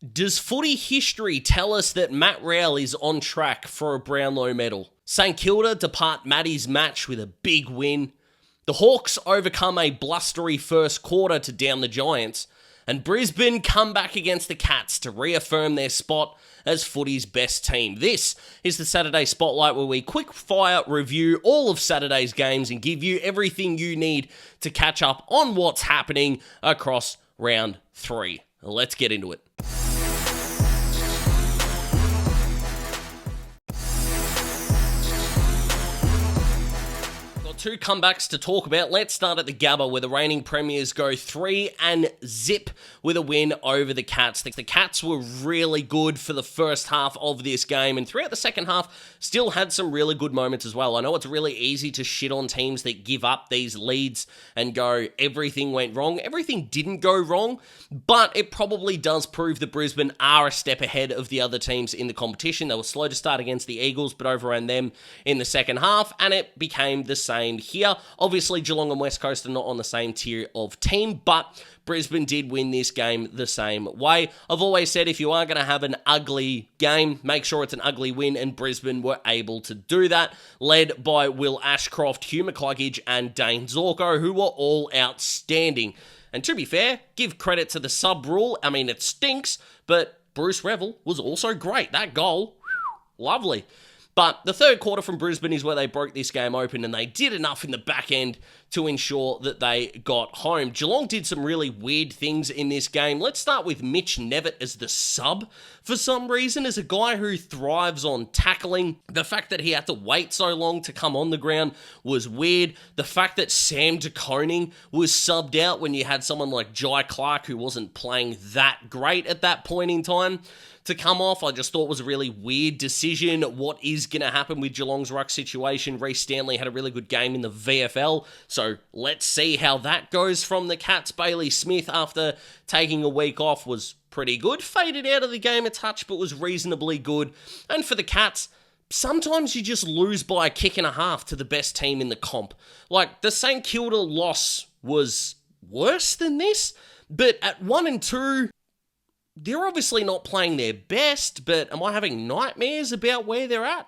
Does footy history tell us that Matt Rowell is on track for a Brownlow medal? St. Kilda depart Matty's match with a big win. The Hawks overcome a blustery first quarter to down the Giants. And Brisbane come back against the Cats to reaffirm their spot as footy's best team. This is the Saturday Spotlight, where we quick-fire review all of Saturday's games and give you everything you need to catch up on what's happening across round 3. Let's get into it. Two comebacks to talk about. Let's start at the Gabba, where the reigning premiers go 3-0 with a win over the Cats. The Cats were really good for the first half of this game, and throughout the second half, still had some really good moments as well. I know it's really easy to shit on teams that give up these leads and go, everything went wrong. Everything didn't go wrong, but it probably does prove that Brisbane are a step ahead of the other teams in the competition. They were slow to start against the Eagles, but overran them in the second half, and it became the same here. Obviously, Geelong and West Coast are not on the same tier of team, but Brisbane did win this game the same way. I've always said if you are going to have an ugly game, make sure it's an ugly win, and Brisbane were able to do that, led by Will Ashcroft, Hugh McCluggage, and Dane Zorko, who were all outstanding. And to be fair, give credit to the sub rule. I mean, it stinks, but Bruce Revel was also great. That goal, lovely. But the third quarter from Brisbane is where they broke this game open, and they did enough in the back end to ensure that they got home. Geelong did some really weird things in this game. Let's start with Mitch Nevitt as the sub. For some reason, as a guy who thrives on tackling, the fact that he had to wait so long to come on the ground was weird. The fact that Sam De Koning was subbed out when you had someone like Jai Clark, who wasn't playing that great at that point in time, to come off, I just thought was a really weird decision. What is going to happen with Geelong's ruck situation? Reece Stanley had a really good game in the VFL, so let's see how that goes from the Cats. Bailey Smith, after taking a week off, was pretty good. Faded out of the game a touch, but was reasonably good. And for the Cats, sometimes you just lose by a kick and a half to the best team in the comp. Like, the St. Kilda loss was worse than this, but at 1-2... they're obviously not playing their best, but am I having nightmares about where they're at?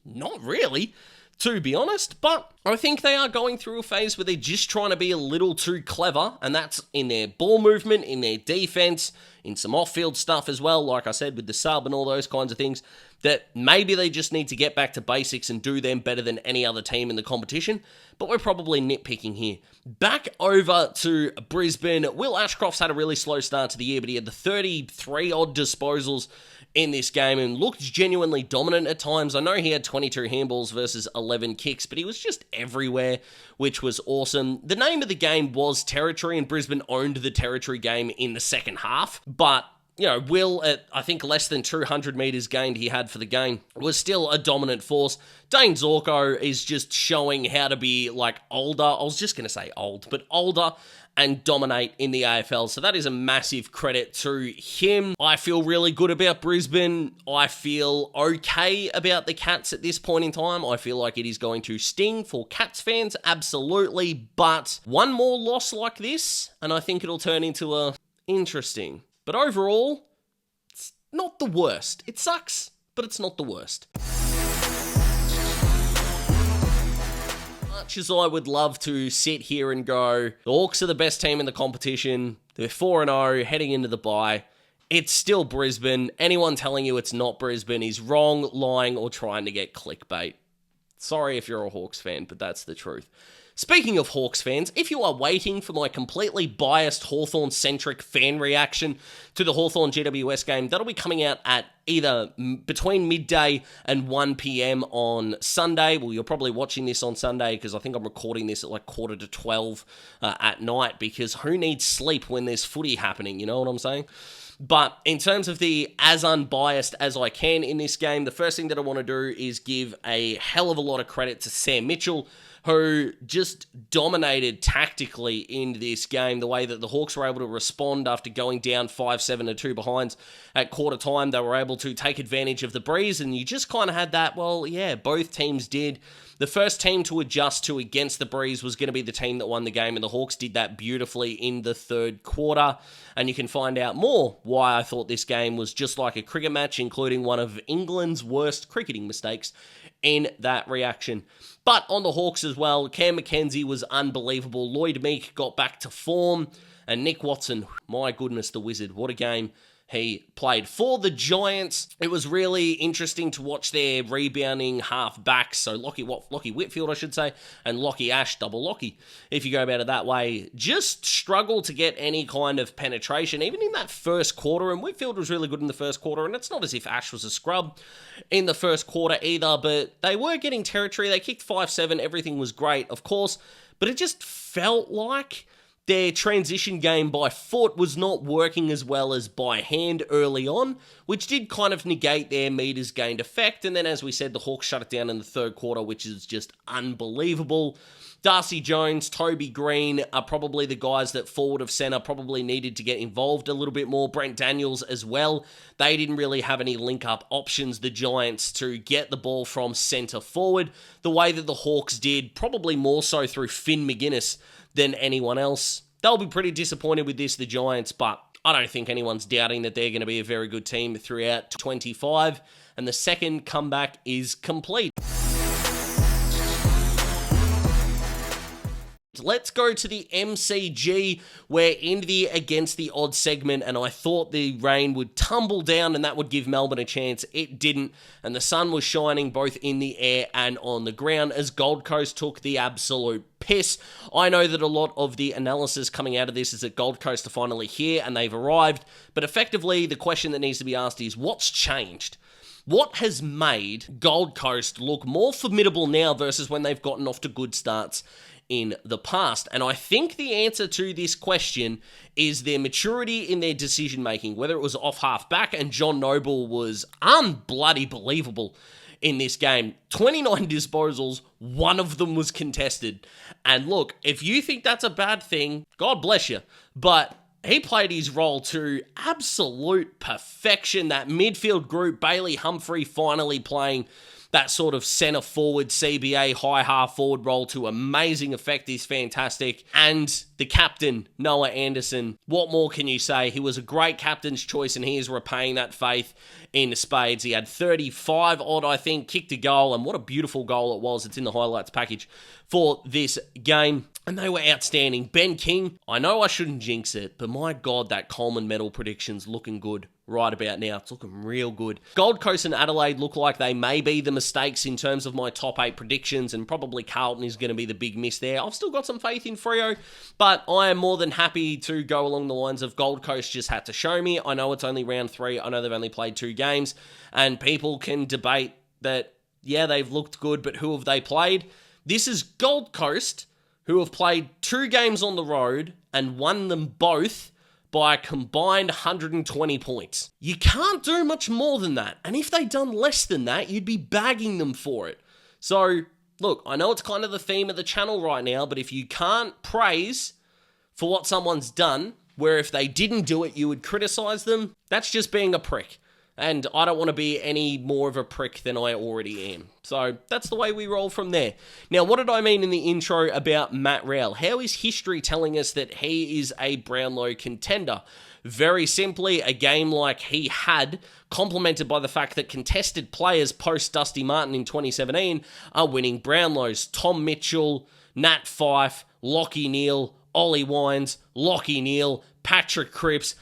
Not really, to be honest, but I think they are going through a phase where they're just trying to be a little too clever, and that's in their ball movement, in their defense, in some off-field stuff as well, like I said, with the sub and all those kinds of things, that maybe they just need to get back to basics and do them better than any other team in the competition, but we're probably nitpicking here. Back over to Brisbane, Will Ashcroft's had a really slow start to the year, but he had the 33-odd disposals in this game and looked genuinely dominant at times. I know he had 22 handballs versus 11 kicks, but he was just everywhere, which was awesome. The name of the game was Territory, and Brisbane owned the Territory game in the second half, but you know, Will, at I think less than 200 metres gained he had for the game, was still a dominant force. Dane Zorko is just showing how to be, like, older. I was just going to say old, but older and dominate in the AFL. So that is a massive credit to him. I feel really good about Brisbane. I feel okay about the Cats at this point in time. I feel like it is going to sting for Cats fans, absolutely. But one more loss like this, and I think it'll turn into a interesting. But overall, it's not the worst. It sucks, but it's not the worst. Much as I would love to sit here and go, the Hawks are the best team in the competition, they're 4-0, heading into the bye, it's still Brisbane. Anyone telling you it's not Brisbane is wrong, lying, or trying to get clickbait. Sorry if you're a Hawks fan, but that's the truth. Speaking of Hawks fans, if you are waiting for my completely biased Hawthorn-centric fan reaction to the Hawthorn GWS game, that'll be coming out at either between midday and 1 p.m. on Sunday. Well, you're probably watching this on Sunday because I think I'm recording this at like 11:45 at night, because who needs sleep when there's footy happening, you know what I'm saying? But in terms of the as unbiased as I can in this game, the first thing that I want to do is give a hell of a lot of credit to Sam Mitchell, who just dominated tactically in this game. The way that the Hawks were able to respond after going down 5-7 to 2 behinds at quarter time, they were able to take advantage of the breeze, and you just kind of had that, well, yeah, both teams did. The first team to adjust to against the breeze was going to be the team that won the game, and the Hawks did that beautifully in the third quarter, and you can find out more why I thought this game was just like a cricket match, including one of England's worst cricketing mistakes in that reaction. But on the Hawks as well, Cam Mackenzie was unbelievable. Lloyd Meek got back to form. And Nick Watson, my goodness, the wizard. What a game he played for the Giants. It was really interesting to watch their rebounding half-backs. So Lockie Whitfield, I should say, and Lockie Ash, double Lockie, if you go about it that way, just struggled to get any kind of penetration, even in that first quarter. And Whitfield was really good in the first quarter, and it's not as if Ash was a scrub in the first quarter either, but they were getting territory. They kicked 5-7. Everything was great, of course, but it just felt like their transition game by foot was not working as well as by hand early on, which did kind of negate their meters gained effect. And then, as we said, the Hawks shut it down in the third quarter, which is just unbelievable. Darcy Jones, Toby Green are probably the guys that forward of centre probably needed to get involved a little bit more. Brent Daniels as well. They didn't really have any link-up options, the Giants, to get the ball from centre forward the way that the Hawks did, probably more so through Finn McGuinness than anyone else. They'll be pretty disappointed with this, the Giants, but I don't think anyone's doubting that they're going to be a very good team throughout 25, and the second comeback is complete. Let's go to the MCG. We're in the against the odds segment, and I thought the rain would tumble down and that would give Melbourne a chance. It didn't, and the sun was shining both in the air and on the ground as Gold Coast took the absolute piss. I know that a lot of the analysis coming out of this is that Gold Coast are finally here and they've arrived, but effectively the question that needs to be asked is, what's changed? What has made Gold Coast look more formidable now versus when they've gotten off to good starts in the past? And I think the answer to this question is their maturity in their decision-making, whether it was off half-back, and John Noble was unbloody believable in this game. 29 disposals, one of them was contested. And look, if you think that's a bad thing, God bless you, but he played his role to absolute perfection. That midfield group, Bailey Humphrey finally playing that sort of centre forward, CBA, high half forward role to amazing effect is fantastic. And the captain, Noah Anderson, what more can you say? He was a great captain's choice and he is repaying that faith in spades. He had 35 odd, I think, kicked a goal, and what a beautiful goal it was. It's in the highlights package for this game. And they were outstanding. Ben King, I know I shouldn't jinx it, but my God, that Coleman medal prediction's looking good right about now. It's looking real good. Gold Coast and Adelaide look like they may be the mistakes in terms of my top 8 predictions, and probably Carlton is going to be the big miss there. I've still got some faith in Freo, but I am more than happy to go along the lines of Gold Coast just had to show me. I know it's only round 3. I know they've only played 2 games, and people can debate that, yeah, they've looked good, but who have they played? This is Gold Coast, who have played 2 games on the road and won them both by a combined 120 points. You can't do much more than that. And if they'd done less than that, you'd be bagging them for it. So, look, I know it's kind of the theme of the channel right now, but if you can't praise for what someone's done, where if they didn't do it, you would criticize them, that's just being a prick. And I don't want to be any more of a prick than I already am. So that's the way we roll from there. Now, what did I mean in the intro about Matt Rowell? How is history telling us that he is a Brownlow contender? Very simply, a game like he had, complemented by the fact that contested players post Dusty Martin in 2017 are winning Brownlows. Tom Mitchell, Nat Fyfe, Lockie Neal, Ollie Wines, Lockie Neal, Patrick Cripps.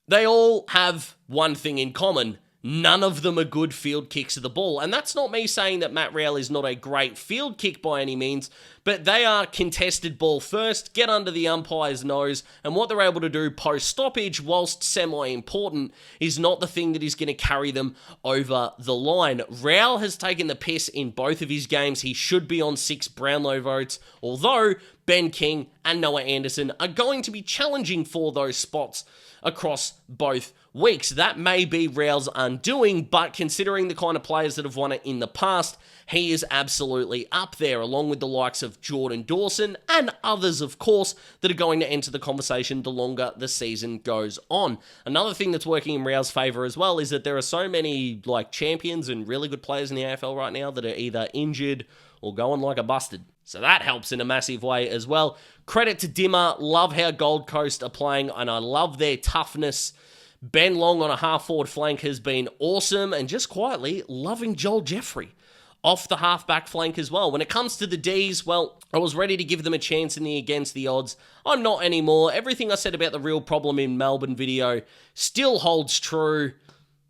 They all have one thing in common. None of them are good field kicks of the ball. And that's not me saying that Matt Rowell is not a great field kick by any means, but they are contested ball first, get under the umpire's nose, and what they're able to do post-stoppage, whilst semi-important, is not the thing that is going to carry them over the line. Rowell has taken the piss in both of his games. He should be on 6 Brownlow votes, although Ben King and Noah Anderson are going to be challenging for those spots across both weeks. That may be Rowell's undoing, but considering the kind of players that have won it in the past, he is absolutely up there, along with the likes of Jordan Dawson and others, of course, that are going to enter the conversation the longer the season goes on. Another thing that's working in Rowell's favour as well is that there are so many champions and really good players in the AFL right now that are either injured or going like a busted. So that helps in a massive way as well. Credit to Dimmer. Love how Gold Coast are playing, and I love their toughness. Ben Long on a half-forward flank has been awesome, and just quietly loving Joel Jeffrey off the half-back flank as well. When it comes to the Ds, well, I was ready to give them a chance in the against the odds. I'm not anymore. Everything I said about the real problem in Melbourne video still holds true.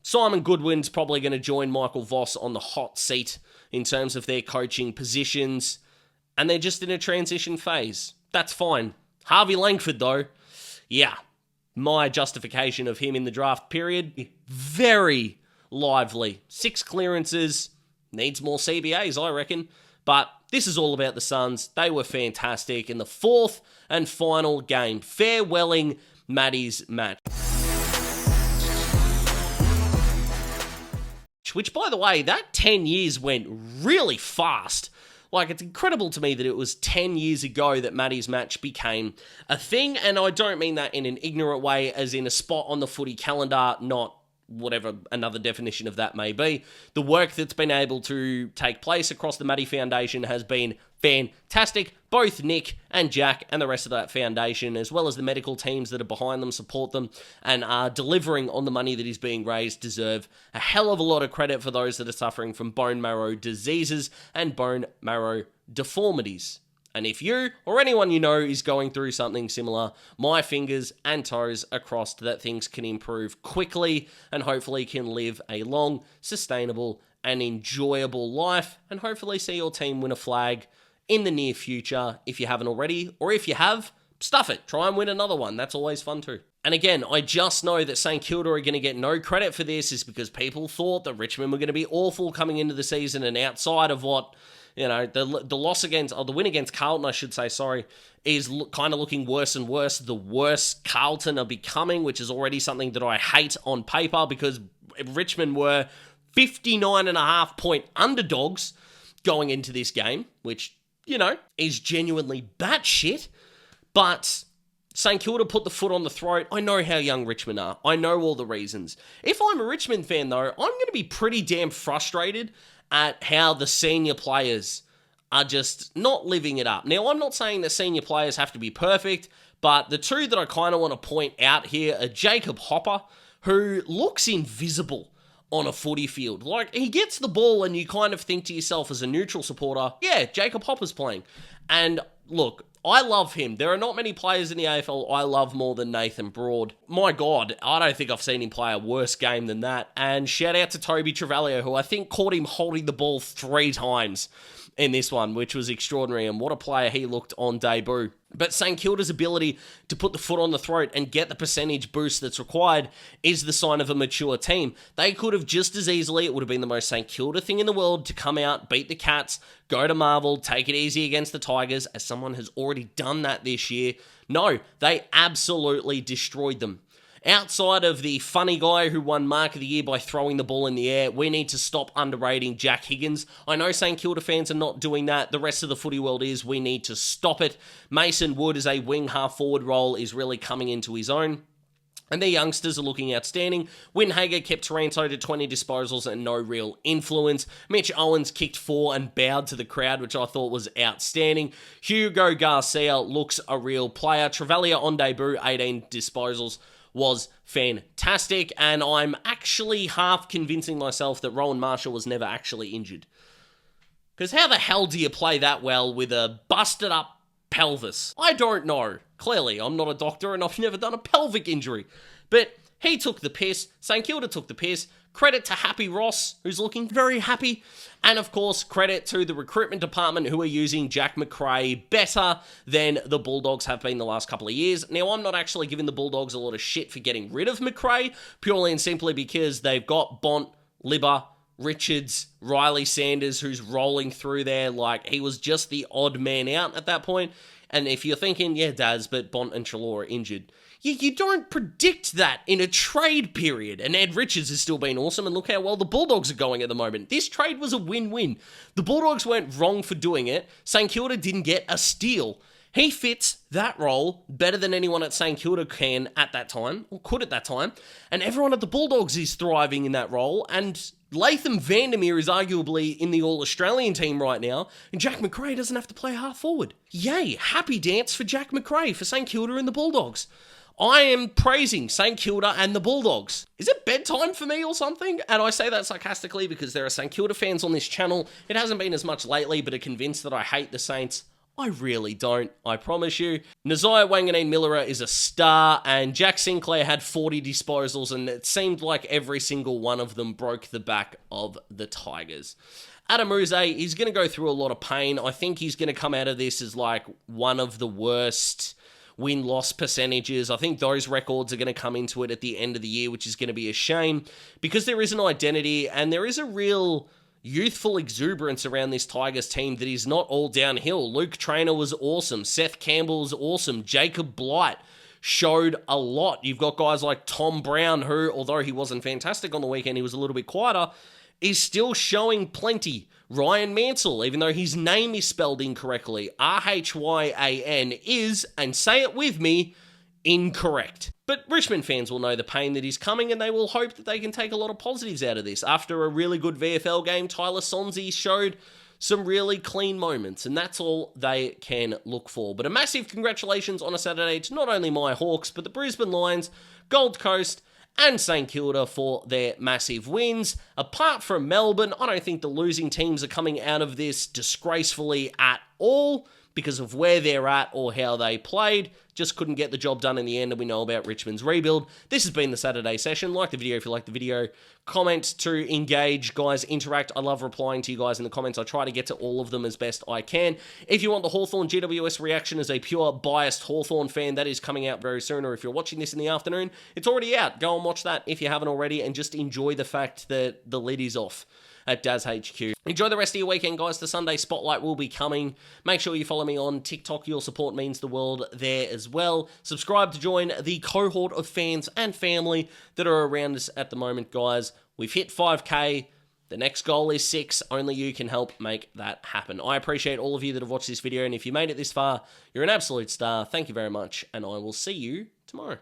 Simon Goodwin's probably going to join Michael Voss on the hot seat in terms of their coaching positions, and they're just in a transition phase. That's fine. Harvey Langford, though, yeah, my justification of him in the draft period, very lively. 6 clearances, needs more CBAs, I reckon. But this is all about the Suns. They were fantastic in the 4th and final game. Farewelling Maddie's match. Which, by the way, that 10 years went really fast. Like, it's incredible to me that it was 10 years ago that Maddie's match became a thing, and I don't mean that in an ignorant way, as in a spot on the footy calendar, not whatever another definition of that may be. The work that's been able to take place across the Maddie Foundation has been fantastic. Both Nick and Jack and the rest of that foundation, as well as the medical teams that are behind them, support them, and are delivering on the money that is being raised, deserve a hell of a lot of credit for those that are suffering from bone marrow diseases and bone marrow deformities. And if you or anyone you know is going through something similar, my fingers and toes are crossed that things can improve quickly and hopefully can live a long, sustainable, and enjoyable life, and hopefully see your team win a flag in the near future if you haven't already, or if you have, stuff it. Try and win another one. That's always fun too. And again, I just know that St. Kilda are going to get no credit for this is because people thought that Richmond were going to be awful coming into the season, and outside of what, you know, the loss against, or the win against Carlton, I should say, is kind of looking worse and worse. The worse Carlton are becoming, which is already something that I hate on paper, because Richmond were 59.5 point underdogs going into this game, which, you know, is genuinely batshit. But St. Kilda put the foot on the throat. I know how young Richmond are. I know all the reasons. If I'm a Richmond fan, though, I'm going to be pretty damn frustrated at how the senior players are just not living it up. Now, I'm not saying that senior players have to be perfect, but the two that I kind of want to point out here are Jacob Hopper, who looks invisible on a footy field. Like, he gets the ball and you kind of think to yourself as a neutral supporter, yeah, Jacob Hopper's playing. And look, I love him. There are not many players in the AFL I love more than Nathan Broad. My God, I don't think I've seen him play a worse game than that. And shout out to Toby Trevalio, who I think caught him holding the ball 3 times in this one, which was extraordinary, and what a player he looked on debut. But St. Kilda's ability to put the foot on the throat and get the percentage boost that's required is the sign of a mature team. They could have just as easily, it would have been the most St. Kilda thing in the world to come out, beat the Cats, go to Marvel, take it easy against the Tigers, as someone has already done that this year. No, they absolutely destroyed them. Outside of the funny guy who won Mark of the Year by throwing the ball in the air, we need to stop underrating Jack Higgins. I know St. Kilda fans are not doing that. The rest of the footy world is. We need to stop it. Mason Wood as a wing half-forward role is really coming into his own. And their youngsters are looking outstanding. Winhager kept Taranto to 20 disposals and no real influence. Mitch Owens kicked 4 and bowed to the crowd, which I thought was outstanding. Hugo Garcia looks a real player. Trevallier on debut, 18 disposals, was fantastic, and I'm actually half convincing myself that Rowan Marshall was never actually injured. Because how the hell do you play that well with a busted up pelvis? I don't know. Clearly, I'm not a doctor and I've never done a pelvic injury. But he took the piss. St. Kilda took the piss. Credit to Happy Ross, who's looking very happy. And of course, credit to the recruitment department, who are using Jack Macrae better than the Bulldogs have been the last couple of years. Now, I'm not actually giving the Bulldogs a lot of shit for getting rid of Macrae, purely and simply because they've got Bont, Libba, Richards, Riley Sanders, who's rolling through there. Like, he was just the odd man out at that point. And if you're thinking, yeah, Daz, but Bont and Treloar are injured, you don't predict that in a trade period. And Ed Richards has still been awesome, and look how well the Bulldogs are going at the moment. This trade was a win-win. The Bulldogs weren't wrong for doing it. St. Kilda didn't get a steal. He fits that role better than anyone at St. Kilda can at that time, or could at that time, and everyone at the Bulldogs is thriving in that role, and Latham Vandermeer is arguably in the All-Australian team right now, and Jack Macrae doesn't have to play half forward. Yay, happy dance for Jack Macrae for St Kilda and the Bulldogs. I am praising St Kilda and the Bulldogs. Is it bedtime for me or something? And I say that sarcastically because there are St Kilda fans on this channel. It hasn't been as much lately, but are convinced that I hate the Saints. I really don't, I promise you. Nasiah Wanganeen-Millera is a star, and Jack Sinclair had 40 disposals, and it seemed like every single one of them broke the back of the Tigers. Adam Ruse, he's going to go through a lot of pain. I think he's going to come out of this as like one of the worst win-loss percentages. I think those records are going to come into it at the end of the year, which is going to be a shame because there is an identity and there is a real youthful exuberance around this Tigers team that is not all downhill. Luke Traynor was awesome. Seth Campbell was awesome. Jacob Blight showed a lot. You've got guys like Tom Brown, who, although he wasn't fantastic on the weekend, he was a little bit quieter, is still showing plenty. Ryan Mansell, even though his name is spelled incorrectly, Rhyan is, and say it with me, incorrect. But Richmond fans will know the pain that is coming, and they will hope that they can take a lot of positives out of this. After a really good VFL game, Tyler Sonsie showed some really clean moments, and that's all they can look for. But a massive congratulations on a Saturday to not only my Hawks, but the Brisbane Lions, Gold Coast, and St Kilda for their massive wins. Apart from Melbourne, I don't think the losing teams are coming out of this disgracefully at all because of where they're at or how they played. Just couldn't get the job done in the end, and we know about Richmond's rebuild. This has been the Saturday session. Like the video if you like the video. Comment to engage, guys, interact. I love replying to you guys in the comments. I try to get to all of them as best I can. If you want the Hawthorn GWS reaction as a pure biased Hawthorn fan, that is coming out very soon, or if you're watching this in the afternoon, it's already out. Go and watch that if you haven't already, and just enjoy the fact that the lid is off at Daz HQ. Enjoy the rest of your weekend, guys. The Sunday Spotlight will be coming. Make sure you follow me on TikTok. Your support means the world there as well. Subscribe to join the cohort of fans and family that are around us at the moment, guys. We've hit 5K. The next goal is 6. Only you can help make that happen. I appreciate all of you that have watched this video, and if you made it this far, you're an absolute star. Thank you very much, and I will see you tomorrow.